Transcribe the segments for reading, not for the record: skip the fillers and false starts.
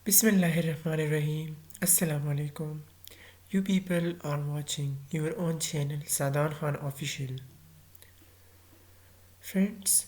Bismillahirrahmanirrahim. Assalamu alaikum. You people are watching your own channel Sadan Khan Official. Friends,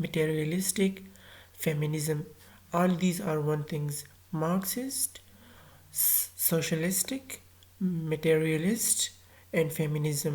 materialistic, feminism, all these are one things. Marxist, socialistic, materialist and feminism.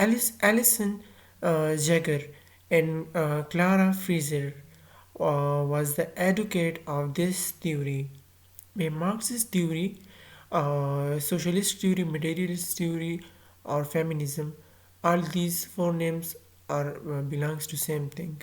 Alison Jagger and Clara Fraser was the advocate of this theory. A Marxist theory, socialist theory, materialist theory, or feminism, all these four names are belongs to same thing.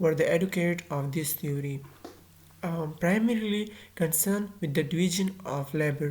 were the advocate of this theory, primarily concerned with the division of labor.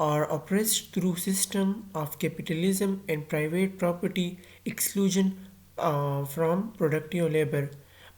are oppressed through system of capitalism and private property exclusion from productive labor.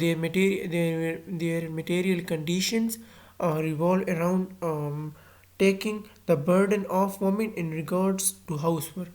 Their material conditions revolve around taking the burden of women in regards to housework.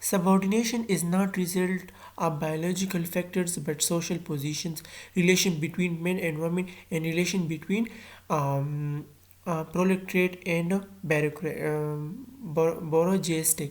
Subordination is not result of biological factors but social positions, relation between men and women, and relation between um, proletariat and bourgeoisie.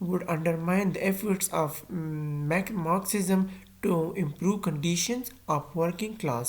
would undermine the efforts of Marxism to improve conditions of working class.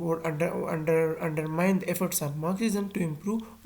would undermine the efforts of Marxism to improve,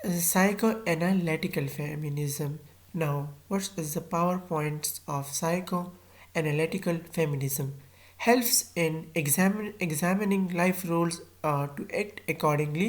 Psychoanalytical feminism. Now, what is the PowerPoints of psychoanalytical feminism? Helps in examining life roles to act accordingly.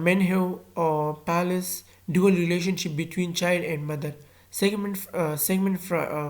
men have palace dual relationship between child and mother. Sigmund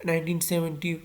1970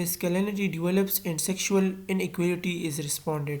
masculinity develops and sexual inequality is responded.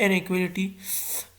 inequality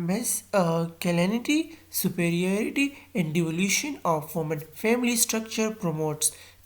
masculinity, superiority and devolution of women. Family structure promotes,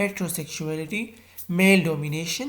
heterosexuality, male domination,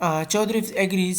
Chaudhary agrees.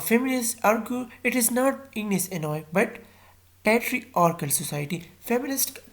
feminists argue it is not Ignis Annoy but patriarchal society. Feminist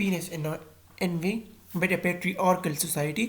penis envy but a patriarchal society.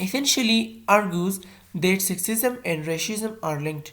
essentially argues that sexism and racism are linked.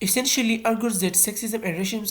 essentially argues that sexism and racism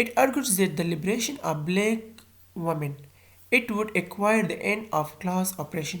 It argues that the liberation of black women it would acquire the end of class oppression.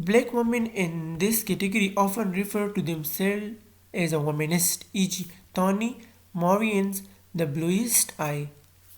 Black women in this category often refer to themselves as a womanist, e.g. Toni Morrison's The Bluest Eye.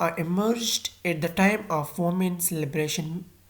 are emerged at the time of women's liberation.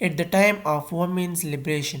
at the time of women's liberation.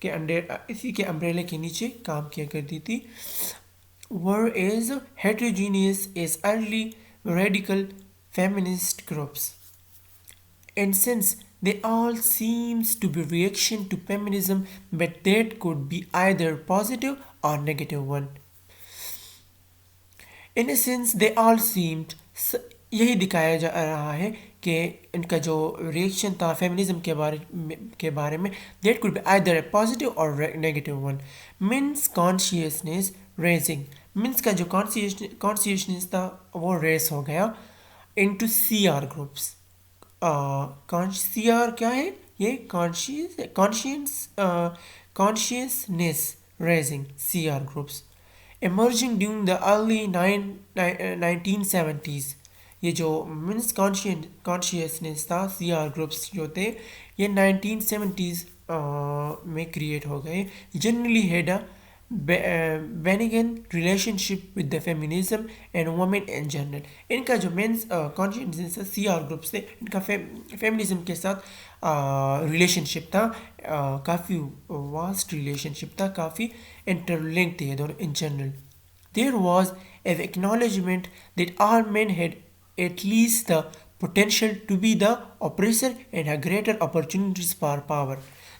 کے اسی کے امبریلے کے نیچے کام کیا کرتی تھی. Were as heterogeneous as early radical feminist groups. And since they all seems to be reaction to feminism, but that could be either positive or negative one. In a sense they all seemed, یہی دکھایا جا رہا ہے کہ ان کا جو reaction تھا feminism کے بارے میں that could be either a positive or negative one. Men's consciousness raising. Men's کا جو کانسیشنس تھا وہ ریس ہو گیا into C R groups. C R کیا ہے؟ یہ consciousness raising C R groups emerging during the early 1970s. یہ جو منس کانشیسنیس تھا سی آر گروپس جو تھے یہ 1970s میں کریٹ ہو گئے. Generally had been in relationship with the feminism and women in general. ان کا جو men's consciousness C R groups تھے ان کا فیمنزم کے ساتھ ریلیشن شپ تھا, کافی واسٹ ریلیشن شپ تھا, کافی انٹر لنک تھے یہ دونوں in general. There was an acknowledgement that all men had at least the potential to be the oppressor and had greater opportunities for power.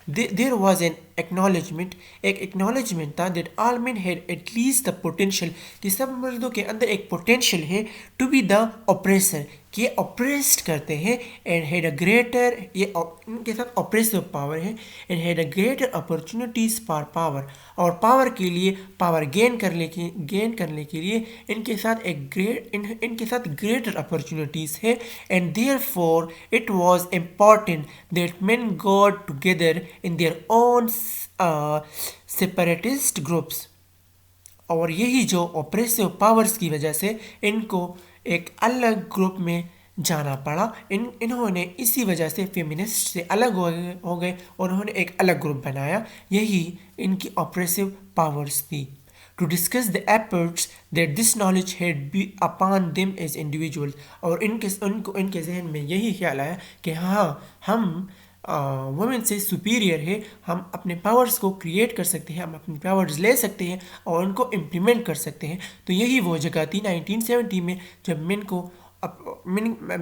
There was an acknowledgement, ایک acknowledgement تھا that all men had at least the potential, کہ سب مردوں کے اندر ایک potential ہے to be the oppressor, کہ یہ oppressed کرتے ہیں and had a greater, یہ ان کے ساتھ oppressive power ہے and had a greater opportunities for power, اور power کے لیے power gain کرنے کے لیے ان کے ساتھ ان کے ساتھ greater opportunities ہے. And therefore it was important that men got together in their own separatist groups. اور یہی جو oppressive powers کی وجہ سے ان کو ایک الگ گروپ میں جانا پڑا. انہوں نے اسی وجہ سے فیمنسٹ سے الگ ہو گئے اور انہوں نے ایک الگ گروپ بنایا. یہی ان کی oppressive powers تھی. To discuss the efforts that this knowledge had been upon them as individuals. اور ان کے ذہن میں یہی خیال آیا کہ ہاں ہم وومن سے سپیریئر ہے, ہم اپنے پاورز کو کریٹ کر سکتے ہیں, ہم اپنے پاورز لے سکتے ہیں اور ان کو امپلیمنٹ کر سکتے ہیں. تو یہی وہ جگہ تھی 1970 میں جب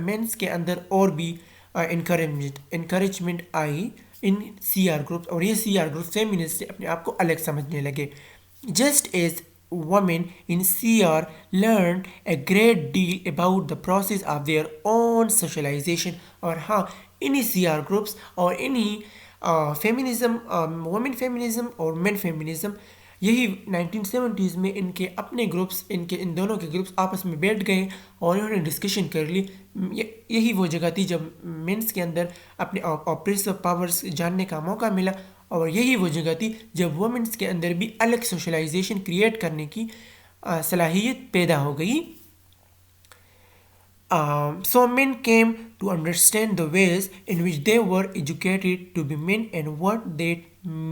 مینس کے اندر اور بھی انکریجمنٹ آئی ان سی آر گروپ, اور یہ سی آر گروپ فیمنسٹ سے اپنے آپ کو الگ سمجھنے لگے. Just as women in CR learned a great deal about the process of their own socialization. اور ہاں انہی سی آر گروپس اور انہی فیمنزم, وومن فیمنزم اور مین فیمنزم, یہی 1970s میں ان کے اپنے گروپس, ان دونوں کے گروپس آپس میں بیٹھ گئے اور انہوں نے ڈسکشن کر لی. یہی وہ جگہ تھی جب مینس کے اندر اپنے آپریسو پاورز جاننے کا موقع ملا, اور یہی وہ جگہ تھی جب وومنس کے اندر بھی الگ سوشلائزیشن کریٹ کرنے کی صلاحیت پیدا ہو گئی. So men came to understand the ways in which they were educated to be men and what that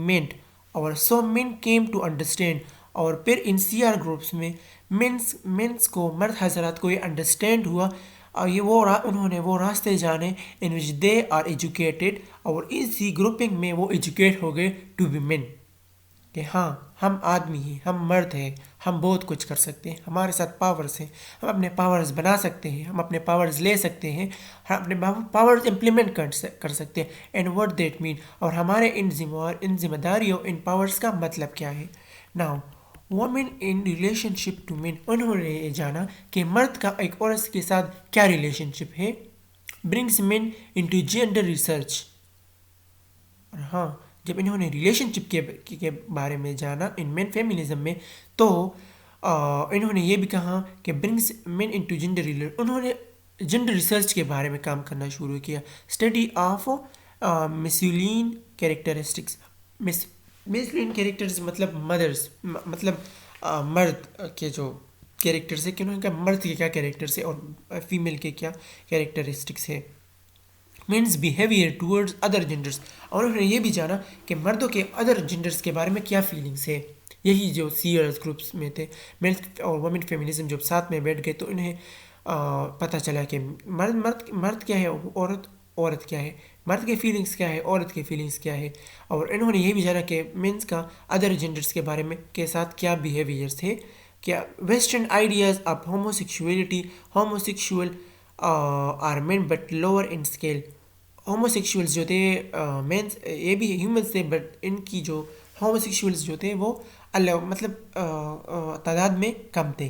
meant. اور so men came to understand, اور پھر ان سی آر گروپس میں مینس کو, مرد حضرات کو یہ انڈرسٹینڈ ہوا اور انہوں نے وہ راستے جانے ان وچ دے آر ایجوکیٹڈ, اور اسی گروپنگ میں وہ ایجوکیٹ ہو گئے ٹو بی مین, کہ ہاں ہم آدمی ہیں, ہم مرد ہیں, ہم بہت کچھ کر سکتے ہیں, ہمارے ساتھ پاورز ہیں, ہم اپنے پاورز بنا سکتے ہیں, ہم اپنے پاورز لے سکتے ہیں, ہم اپنے پاورز امپلیمنٹ کر سکتے ہیں. اینڈ واٹ دیٹ مین, اور ہمارے ان ذمہ داریوں, ان پاورز کا مطلب کیا ہے. Now women in relationship to men, انہوں نے یہ جانا کہ مرد کا ایک عورت کے ساتھ کیا ریلیشن شپ ہے. برنگس مین انٹو جینڈر ریسرچ. اور ہاں جب انہوں نے ریلیشن شپ کے بارے میں جانا ان مین فیمنزم میں, تو انہوں نے یہ بھی کہا کہ برنگس مین انٹو جینڈر, انہوں نے جینڈر ریسرچ کے بارے میں کام کرنا شروع کیا. Study of masculine characteristics. Masculine characters مطلب مدرس, مطلب مرد کے جو کیریکٹرس ہے, کہ انہوں نے کہا مرد کے کیا کیریکٹرس ہے اور فیمیل کے کیا کیریکٹرسٹکس ہے. Means behaviour towards other genders, اور انہوں نے یہ بھی جانا کہ مردوں کے ادر جینڈرس کے بارے میں کیا فیلنگس ہے. یہی جو سی آر گروپس میں تھے مینس اور وومن فیمنزم جب ساتھ میں بیٹھ گئے تو انہیں پتہ چلا کہ مرد کیا ہے, عورت کیا ہے. مرد کے فیلنگس کیا ہے، عورت کے فیلنگس کیا ہے، اور انہوں نے یہ بھی جانا کہ مینس کا ادر جینڈرس کے بارے میں کے ساتھ کیا بیہیویئرس تھے. کیا western ideas of homosexuality, homosexual are men but lower in scale. Homosexuals جو تھے مینس یہ بھی ہیومنس تھے، بٹ ان کی جو ہوموسیکشولس جو تھے وہ اللہ مطلب تعداد میں کم تھے.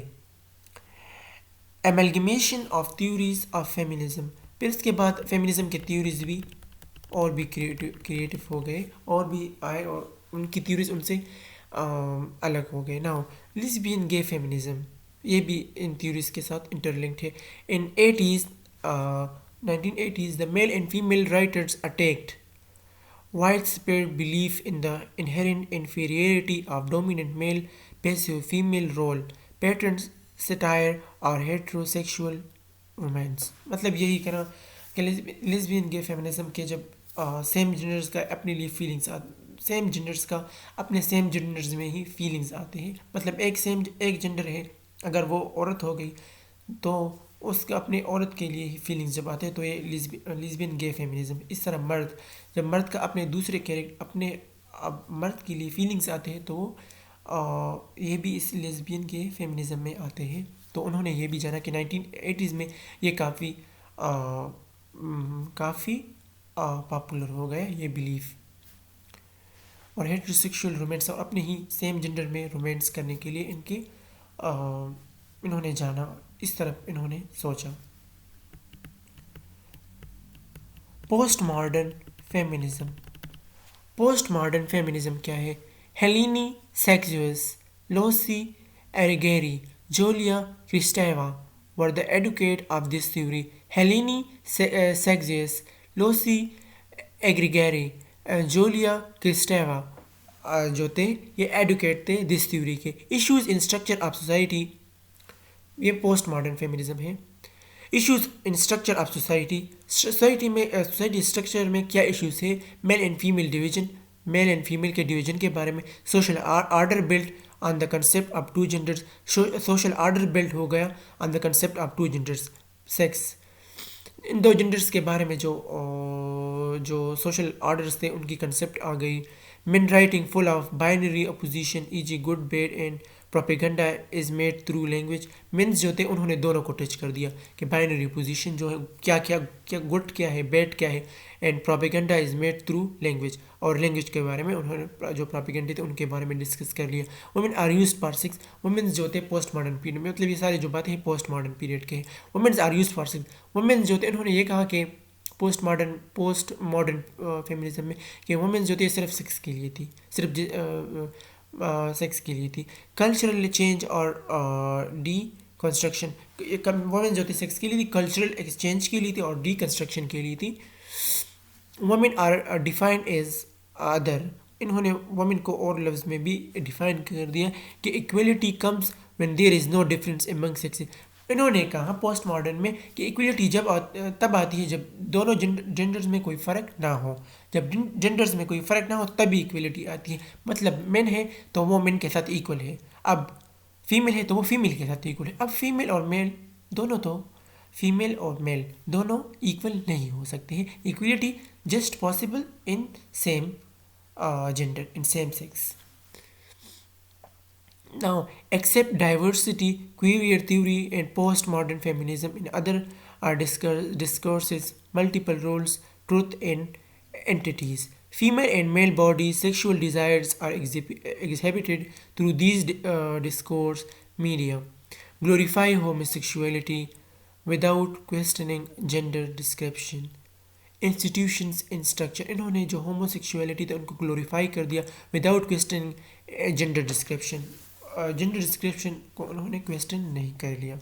Amalgamation of theories of feminism. پھر اس کے بعد فیمنزم کے تھیوریز بھی اور بھی کریٹو ہو گئے، اور بھی آئے، اور ان کی تھیوریز ان سے الگ ہو گئے. ناؤ لیسبین گے فیمنزم، یہ بھی ان تھیوریز کے ساتھ انٹرلنکڈ ہے. ان 1980s the male and female writers attacked widespread belief in the inherent inferiority of dominant male passive female role patterns, satire اور heterosexual romance. مطلب یہی کہنا کہ لیسبین گے فیمنزم کے جب سیم جنڈرز کا اپنے لیے فیلنگس سیم جنڈرز کا اپنے سیم جنڈرز میں ہی فیلنگس آتے ہیں. مطلب ایک جنڈر ہے، اگر وہ عورت ہو گئی تو اس کا اپنے عورت کے لیے ہی فیلنگس جب آتے ہیں تو یہ لیسبین گے فیمنزم. اس طرح جب مرد کا اپنے دوسرے اپنے مرد کے لیے فیلنگس آتے ہیں تو یہ بھی اس لیسبین گے فیمنزم میں آتے ہیں. تو انہوں نے یہ بھی جانا کہ 1980s میں یہ کافی پاپولر ہو گیا یہ بلیف. اور ہیٹروسیکشول رومانس، اور اپنے ہی سیم جنڈر میں رومانس کرنے کے لیے انہوں نے جانا، اس طرف انہوں نے سوچا. Post modern feminism. Post modern feminism کیا ہے؟ Helene Cixous, Lucy Irigaray, Julia Kristeva were the advocate of this theory. Helene Cixous, Lucy Irigaray, Julia Kristeva جو تھے یہ ایڈوکیٹ تھے دس تھیوری کے. Issues in structure of society, یہ post modern feminism ہے. Issues in structure of society میں society structure میں کیا ایشوز ہے؟ میل اینڈ فیمیل کے ڈویژن کے بارے میں. Social order Bullet on the concept of two genders, social order built ہو گیا on the concept of two genders. Sex, ان دو جنڈرز کے بارے میں جو سوشل آرڈرز تھے ان کی کنسیپٹ آ گئی. Men writing full of binary opposition e g good bad and propaganda is made through language. Men's جو تھے انہوں نے دونوں کو ٹچ کر دیا کہ بائنری اپوزیشن جو ہے کیا گڈ کیا ہے، بیڈ کیا ہے، and propaganda is made through language. اور لینگویج کے بارے میں انہوں نے جو پروپیگنڈے تھے ان کے بارے میں ڈسکس کر لیا. Women are used for sex. Womens جو تھے پوسٹ ماڈرن پیریڈ میں، مطلب یہ ساری جو باتیں ہیں پوسٹ ماڈرن پیریڈ کے ہیں. Womens are used for sex. Womens جو تھے انہوں نے یہ کہا کہ پوسٹ ماڈرن فیمنزم میں کہ وومنس جو تھی صرف سیکس کے لیے تھی، صرف سیکس کے لیے تھی. کلچرل چینج اور ڈی کنسٹرکشن. وومن جو تھی سیکس کے لیے تھی، کلچرل ایکسچینج کے لیے تھی، اور ڈی کنسٹرکشن کے لیے تھی. Women are defined as other. انہوں نے وومن کو اور لفظ میں بھی ڈیفائن کر دیا کہ equality comes when there is no difference Umang sexes. انہوں نے کہا پوسٹ ماڈرن میں کہ ایکویلٹی تب آتی ہے جب دونوں جنڈرز میں کوئی فرق نہ ہو. جب جنڈرز میں کوئی فرق نہ ہو تبھی ایکویلٹی آتی ہے. مطلب مین ہے تو وہ مین کے ساتھ ایکول ہے، اب فیمیل ہے تو وہ فیمیل کے ساتھ ایکول ہے. اب فیمیل اور میل دونوں ایکول نہیں ہو سکتے ہیں. Equality just possible in same gender, in same sex. Now, accept diversity, queer theory, and postmodern feminism in other discourses, multiple roles, truth, and entities. Female and male bodies, sexual desires are exhibited through these discourse media. Glorify homosexuality without questioning gender description. Institutions in structure. انہوں نے جو ہوموسیکشولیٹی تھا ان کو glorify کر دیا without questioning gender description. Gender description کو انہوں نے کوسچن نہیں کر لیا.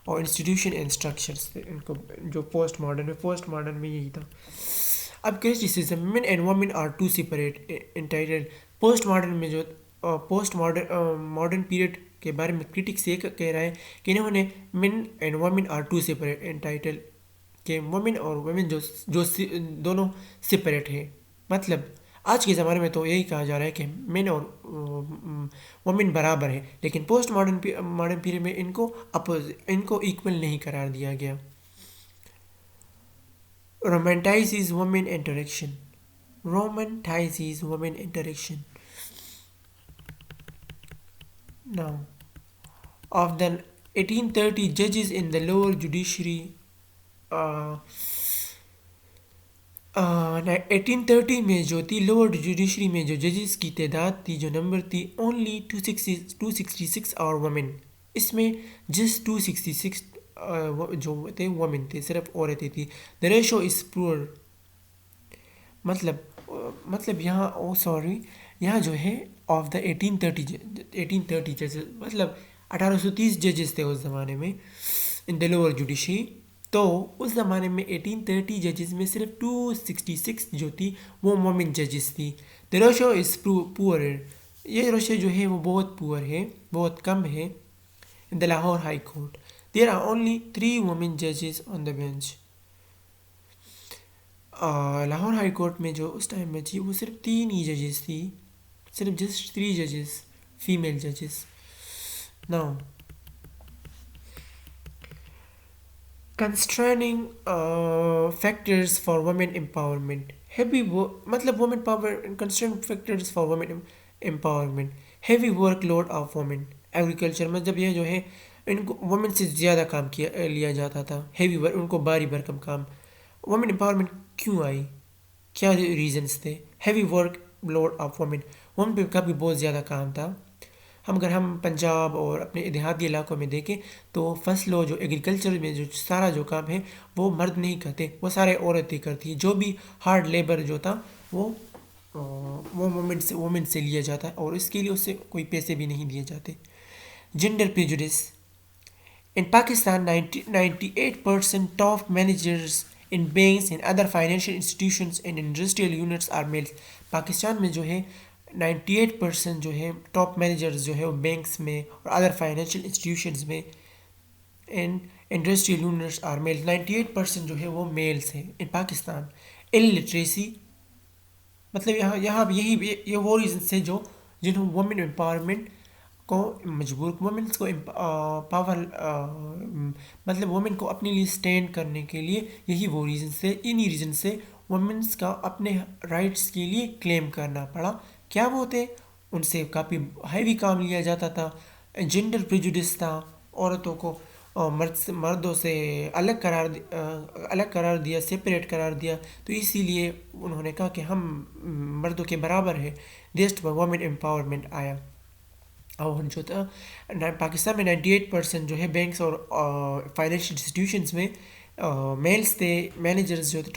اور انسٹیٹیوشن اینڈ اسٹرکچرس تھے ان کو جو پوسٹ ماڈرن میں یہی تھا. اب criticism, men and women are to separate entitled. Post modern میں جو پوسٹ ماڈرن پیریڈ کے بارے میں کرٹکس یہ کہہ رہا ہے کہ انہوں نے men and women are to separate entitled, کہ وومن اور وومن جو دونوں سپریٹ ہیں. مطلب آج کے زمانے میں تو یہی کہا جا رہا ہے کہ مین اور وومن برابر ہے، لیکن پوسٹ ماڈرن پیریڈ میں ان کو ایکول نہیں قرار دیا گیا. romanticizes women interaction. Romanticizes women interaction. Now, of the 1830 judges in the lower judiciary, uh, 1830 میں جو تھی لوور جوڈیشری میں جو ججز کی تعداد تھی جو نمبر تھی اونلی 266 اور وومن. اس میں جس 266 جو تھے وومن تھے، صرف عورتیں تھیں. دا ریشو از پور. مطلب یہاں سوری یہاں جو ہے آف دا 1830 ججز، مطلب 1830 ججز تھے اس زمانے میں ان دا لوور جوڈیشری. تو اس زمانے میں 1830 ججز میں صرف 266 جو تھی وہ مومن ججز تھی. دا ریشو از پور. یہ ریشو جو ہے وہ بہت پور ہے، بہت کم ہے. In the Lahore High Court there are only 3 women ججز on the bench. Lahore High Court میں جو اس ٹائم میں تھی وہ صرف 3 ہی ججز تھی، صرف جسٹ 3 ججز فیمیل ججز. Now constraining factors for women empowerment. مطلب women power constraining factors for women empowerment. heavy workload of women. Agriculture میں جب یہ جو ہے ان کو وومن سے زیادہ کام لیا جاتا تھا، ہیوی ورک، ان کو بھاری بھرکم کام. وومن امپاورمنٹ کیوں آئی؟ کیا ریزنس تھے؟ Heavy workload of women. Women پہ کا بھی بہت زیادہ کام تھا. اگر ہم پنجاب اور اپنے دیہاتی علاقوں میں دیکھیں تو فصل و جو ایگریکلچر میں جو سارا جو کام ہے وہ مرد نہیں کرتے، وہ سارے عورتیں کرتی ہیں. جو بھی ہارڈ لیبر جو تھا وہ وومن سے لیا جاتا ہے اور اس کے لیے اس سے کوئی پیسے بھی نہیں دیے جاتے. Gender prejudice. In Pakistan 98% top managers in banks in other financial institutions and industrial units are males. Pakistan میں جو ہے 98% جو ہے ٹاپ مینیجرز جو ہے وہ بینکس میں اور ادر فائنینشیل انسٹیٹیوشنز میں and industrial units are male. 98% جو ہے وہ میلس ہیں ان پاکستان. ان لٹریسی مطلب یہاں یہ وہ ریزنس ہے جنہوں وومن امپاورمنٹ کو مجبور وومنس کو پاور مطلب وومن کو اپنے لیے اسٹینڈ کرنے کے لیے یہی وہ ریزنس ہے. انہی ریزن سے وومنس کا اپنے رائٹس کے لیے کلیم کرنا پڑا. کیا وہ تھے؟ ان سے کافی ہیوی کام لیا جاتا تھا. جینڈر پریجوڈس تھا، عورتوں کو مردوں سے الگ قرار دیا، سپریٹ قرار دیا. تو اسی لیے انہوں نے کہا کہ ہم مردوں کے برابر ہے. دیسٹ وومن امپاورمنٹ آیا. اور جو تھا پاکستان میں 98% جو ہے بینکس اور فائنینشیل انسٹیٹیوشنز میں میلس تھے. مینیجرز جو تھے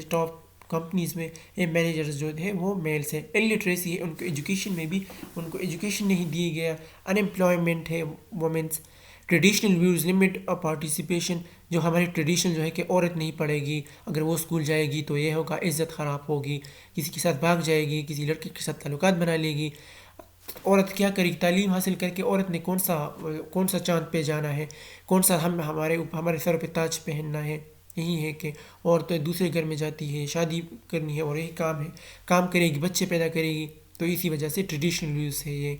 ٹاپ کمپنیز میں یہ مینیجرز جو تھے وہ میلس ہیں. ان لٹریسی ہے، ان کو ایجوکیشن میں بھی ان کو ایجوکیشن نہیں دی گیا. ان امپلائمنٹ ہے womens. Traditional views limit participation. جو ہماری ٹریڈیشن جو ہے کہ عورت نہیں پڑھے گی، اگر وہ اسکول جائے گی تو یہ ہوگا عزت خراب ہوگی، کسی کے ساتھ بھاگ جائے گی، کسی لڑکے کے ساتھ تعلقات بنا لے گی. عورت کیا کرے گی؟ تعلیم حاصل کر کے عورت نے کون سا چاند پہ جانا ہے، کون سا ہمارے سر پہ تاج پہننا ہے. یہی ہے کہ عورت دوسرے گھر میں جاتی ہے، شادی کرنی ہے اور یہی کام ہے، کام کرے گی، بچے پیدا کرے گی. تو اسی وجہ سے ٹریڈیشنل ویوز ہے یہ.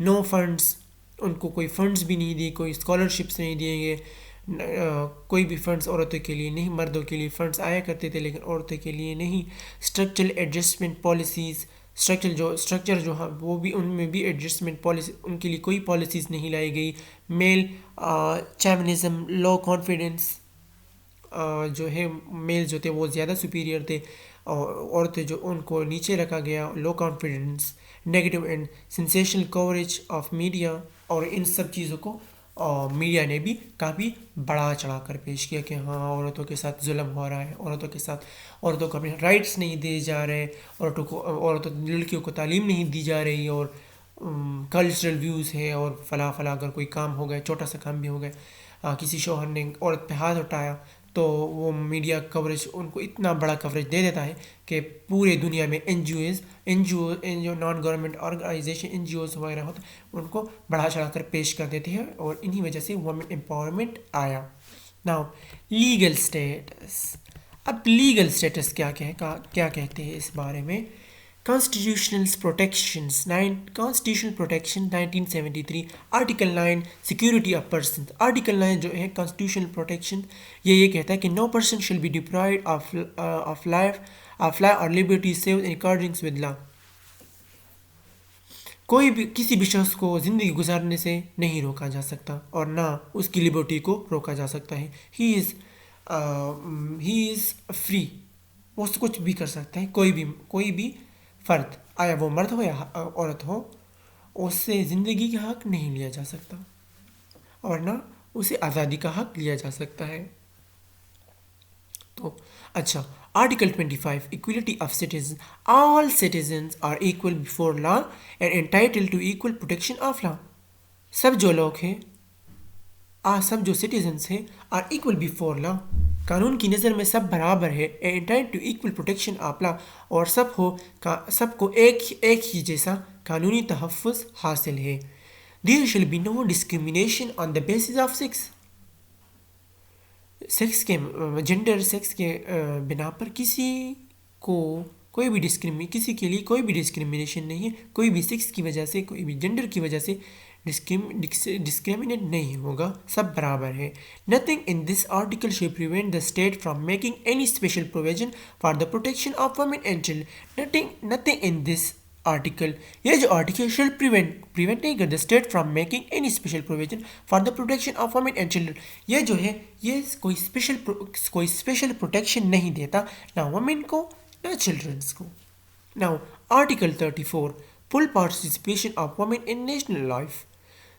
نو فنڈس. ان کو کوئی فنڈز بھی نہیں دیے، کوئی اسکالرشپس نہیں دیے گئے، کوئی بھی فنڈز عورتوں کے لیے نہیں. مردوں کے لیے فنڈز آیا کرتے تھے لیکن عورتوں کے لیے نہیں. Structural adjustment policies. اسٹرکچر جو ہے وہ بھی ان میں بھی ایڈجسٹمنٹ پالیسی، ان کے لیے کوئی پالیسیز نہیں لائی گئی. میل چیونزم، لو کانفیڈنس. جو ہے میل جو تھے وہ زیادہ سپیریئر تھے اور عورتیں جو ان کو نیچے رکھا گیا. Low confidence. Negative and sensational coverage of media. اور ان سب چیزوں کو میڈیا نے بھی کافی بڑھا چڑھا کر پیش کیا کہ ہاں عورتوں کے ساتھ ظلم ہو رہا ہے، عورتوں کو اپنے رائٹس نہیں دیے جا رہے، لڑکیوں کو تعلیم نہیں دی جا رہی، اور کلچرل ویوز ہے اور فلاں اگر کوئی کام ہو گیا، چھوٹا سا کام بھی ہو گیا، کسی شوہر نے عورت پہ ہاتھ اٹھایا تو وہ میڈیا کوریج ان کو اتنا بڑا کوریج دے دیتا ہے کہ پورے دنیا میں N G O non government organisation N G Os وغیرہ ہوتے ان کو بڑھا چڑھا کر پیش کر دیتے ہیں اور انہی وجہ سے وومن امپاورمنٹ آیا. Now legal status. اب لیگل اسٹیٹس کیا کہتے ہیں اس بارے میں؟ Constitutional Protection 1973 Article 9 Security of Persons. Article 9 جو ہے Constitutional Protection یہ کہتا ہے کہ no person shall be deprived of life or liberty save in accordance with law. کوئی بھی کسی بھی شخص کو زندگی گزارنے سے نہیں روکا جا سکتا اور نہ اس کی لبرٹی کو روکا جا سکتا ہے. ہی از فری. وہ کچھ بھی کر سکتا ہے. کوئی بھی فرد آیا وہ مرد ہو یا عورت ہو اس سے زندگی کا حق نہیں لیا جا سکتا اور نہ اسے آزادی کا حق لیا جا سکتا ہے. تو اچھا Article 25 Equality of Citizens. All citizens are equal before law and entitled to equal protection of law. سب جو لوگ ہیں سب جو سٹیزنس ہیں are equal before law. قانون کی نظر میں سب برابر ہے. entitled to equal protection of law اور سب کو ایک ہی جیسا قانونی تحفظ حاصل ہے. There shall be no discrimination on the basis of sex. Sex کے جنڈر سیکس کے بنا پر کسی کے لیے کوئی بھی ڈسکریمنیشن نہیں ہے. کوئی بھی سیکس کی وجہ سے کوئی بھی جنڈر کی وجہ سے ڈسکریمنیٹ نہیں ہوگا. سب برابر ہے. Nothing in this article shall prevent the state from making any special provision for the protection of women and children. Nothing in this article یہ جو article shall prevent نہیں کرتا state from making any special provision for the protection of women and children. یہ جو ہے یہ کوئی special protection نہیں دیتا نہ women کو نہ children's کو. Now Article 34 Full participation of women in national life.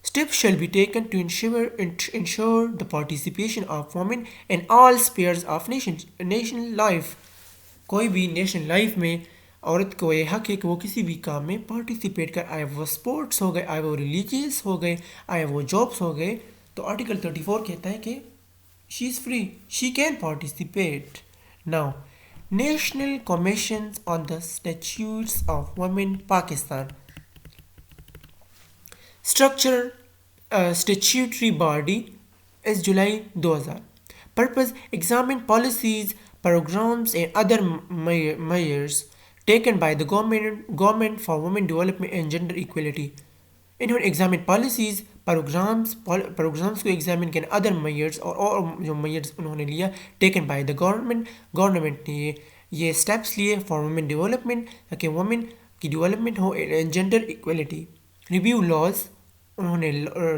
Steps shall be taken to ensure the participation of women in all spheres of national life. کوئی بھی نیشنل لائف میں عورت کو یہ حق ہے کہ وہ کسی بھی کام میں پارٹیسپیٹ کر. آئے وہ اسپورٹس ہو گئے, آئے وہ ریلیجیس ہو گئے, آئے وہ جابس ہو گئے. تو آرٹیکل 34 کہتا ہے کہ she is free, she can participate. Now national commissions on the statutes of women Pakistan. Structure statutory body is July 2000. Purpose examine policies programs and other measures taken by the government for women development and gender equality. انہوں نے examine policies programmes کو examine کیا. Other measures اور جو measures انہوں نے لیا taken by the government نے یہ اسٹیپس لیے فار وومن ڈیولپمنٹ تاکہ وومن کی ڈیولپمنٹ ہو and gender equality. Review laws, انہوں نے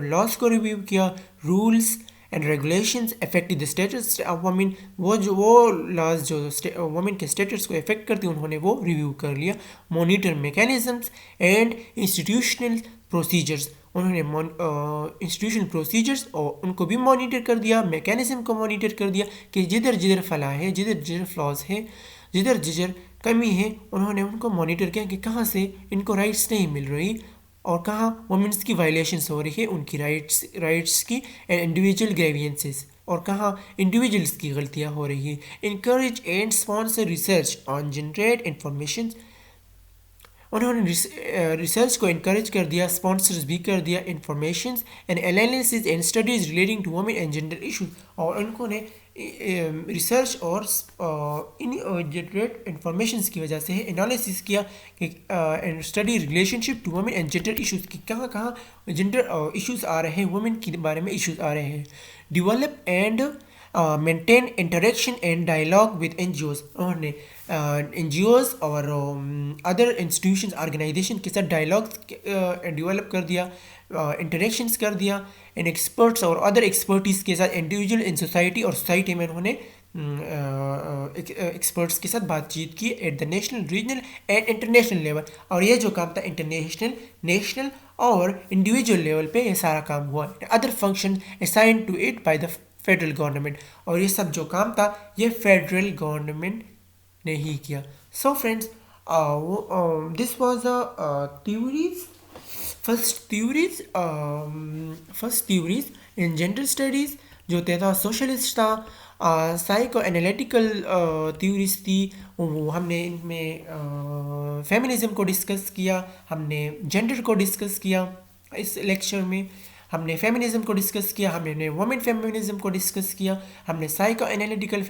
لاز کو ریویو کیا. Rules and regulations affect the status of women, وہ لاز جو وومن کے اسٹیٹس کو افیکٹ کرتی انہوں نے وہ ریویو کر لیا. Monitor mechanisms and institutional procedures, انہوں نے انسٹیٹیوشنل پروسیجرز اور ان کو بھی مانیٹر کر دیا. میکینزم کو مانیٹر کر دیا کہ جدھر فلاح ہے, جدھر فلاز ہے, جدھر کمی ہے, انہوں نے ان کو مانیٹر کیا کہ کہاں سے ان کو رائٹس نہیں مل رہی اور کہاں وومنس کی وائلیشنس ہو رہی ہے ان کی رائٹس کی اینڈ انڈیویجول گریوینسز, اور کہاں انڈیویجولس کی غلطیاں ہو رہی ہیں. Encourage and sponsor research on generate information, انہوں نے ریسرچ کو انکریج کر دیا, اسپانسرز بھی کر دیا. Informations and analyses and studies relating to women and gender issues, اور ان نے ریسرچ اور جنریٹ انفارمیشنز کی وجہ سے انالیسس کیا کہ and study relationship to women and gender issues کی کہاں جنڈر ایشوز آ رہے ہیں, وومن کے بارے میں ایشوز آ رہے ہیں. Develop and maintain interaction and dialogue with N G Os, انہوں نے این جی اوز اور ادر انسٹیٹیوشنز آرگنائزیشن کے ساتھ ڈائلاگ ڈیولپ کر دیا, انٹریکشنز کر دیا. اینڈ ایکسپرٹس اور ادر ایکسپرٹیز کے ساتھ انڈیویجول ان سوسائٹی اور سوسائٹی میں انہوں نے ایکسپرٹس کے ساتھ بات چیت کی at the national, regional and international level. اور یہ جو کام تھا انٹرنیشنل, نیشنل اور انڈیویجول لیول پہ یہ سارا کام ہوا. Other function assign to it by the federal government, اور یہ سب جو کام تھا یہ فیڈرل گورنمنٹ نے ہی کیا. سو friends, this was theories, first theories in gender studies جو تھا سوشلسٹ تھا. سائیکو انالیٹیکل تھیوریز تھی, وہ ہم نے ان میں فیمنزم کو ڈسکس کیا, ہم نے جینڈر کو ڈسکس کیا اس لیکچر میں. ہم نے فیمنزم کو ڈسکس کیا, ہم نے وومن فیمنزم کو ڈسکس کیا, ہم نے سائیکو انالیٹیکل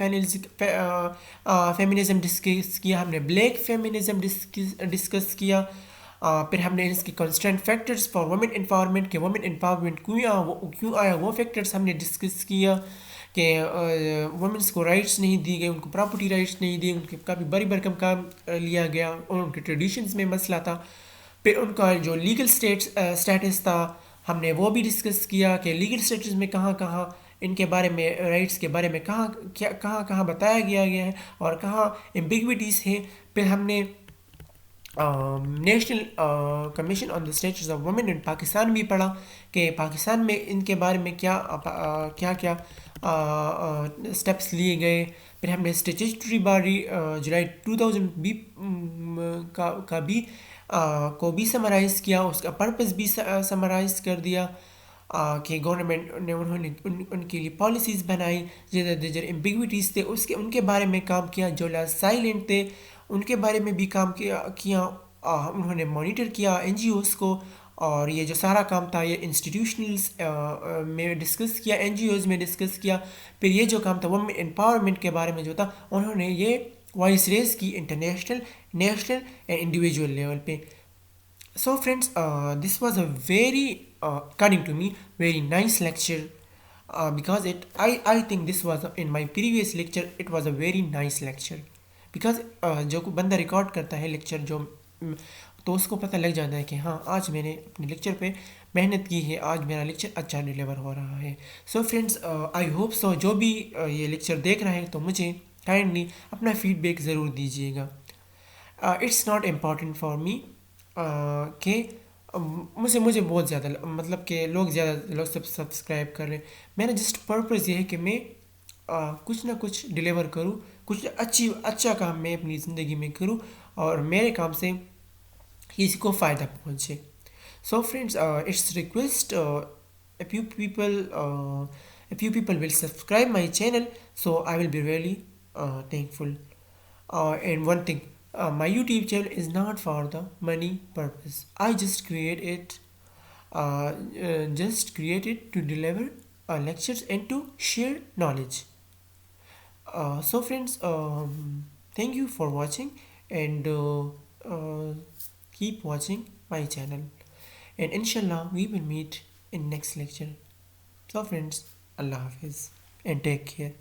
فیمنزم ڈسکس کیا, ہم نے بلیک فیمنزم ڈسکس کیا, پھر ہم نے اس کی کنسٹرنٹ فیکٹرز فار وومن امپاورمنٹ کہ وومن امپاورمنٹ کیوں آیا وہ فیکٹرز ہم نے ڈسکس کیا کہ وومنس کو رائٹس نہیں دی گئی, ان کو پراپرٹی رائٹس نہیں دی, ان کے کافی بڑی بھرکم کام لیا گیا اور ان کے ٹریڈیشنز میں مسئلہ تھا. پھر ان کا جو لیگل اسٹیٹس تھا ہم نے وہ بھی ڈسکس کیا کہ لیگل اسٹیٹس میں کہاں کہاں ان کے بارے میں رائٹس کے بارے میں کہاں بتایا گیا ہے اور کہاں ایمبیگوٹیز ہیں. پھر ہم نے national commission on the status of women in Pakistan بھی پڑھا کہ پاکستان میں ان کے بارے میں کیا اسٹیپس لیے گئے. پھر ہم نے اسٹیچوٹری باڈی جولائی 2000 کو بھی سمرائز کیا, اس کا پرپز بھی سمرائز کر دیا کہ گورنمنٹ نے انہوں نے ان کے لیے پالیسیز بنائی, جو ایمبیگوٹیز تھے ان کے بارے میں کام کیا, جو سائلنٹ تھے ان کے بارے میں بھی کام کیا. انہوں نے مانیٹر کیا این جی اوز کو, اور یہ جو سارا کام تھا یہ انسٹیٹیوشنلز میں ڈسکس کیا, این جی اوز میں ڈسکس کیا. پھر یہ جو کام تھا وومن امپاورمنٹ کے بارے میں جو تھا انہوں نے یہ وائس ریز کی international, national and individual level پہ. So friends, this was a very, according to me, very nice lecture because I think this was in my previous lecture. It was a very nice lecture because جو بندہ record کرتا ہے lecture جو تو اس کو پتہ لگ جاتا ہے کہ ہاں آج میں نے اپنے لیکچر پہ محنت کی ہے, آج میرا لیکچر اچھا ڈیلیور ہو رہا ہے. سو فرینڈس, آئی ہوپ سو جو بھی یہ لیکچر دیکھ رہے ہیں تو مجھے کائنڈلی اپنا فیڈ بیک ضرور دیجیے گا. It's not important for me کہ مجھے بہت زیادہ مطلب کہ لوگ سبسکرائب کر رہے ہیں. میرا جسٹ پرپز یہ ہے کہ میں کچھ نہ کچھ ڈیلیور کروں, کچھ اچھا کام میں اپنی زندگی میں کروں اور میرے کام سے کسی کو فائدہ پہنچے. So friends, it's request if you people will subscribe my channel, so I will be really thankful. And one thing, my YouTube channel is not for the money purpose. I just create it to deliver lectures and to share knowledge. So friends, thank you for watching and keep watching my channel, and inshallah we will meet in next lecture. So friends, Allah Hafiz and take care.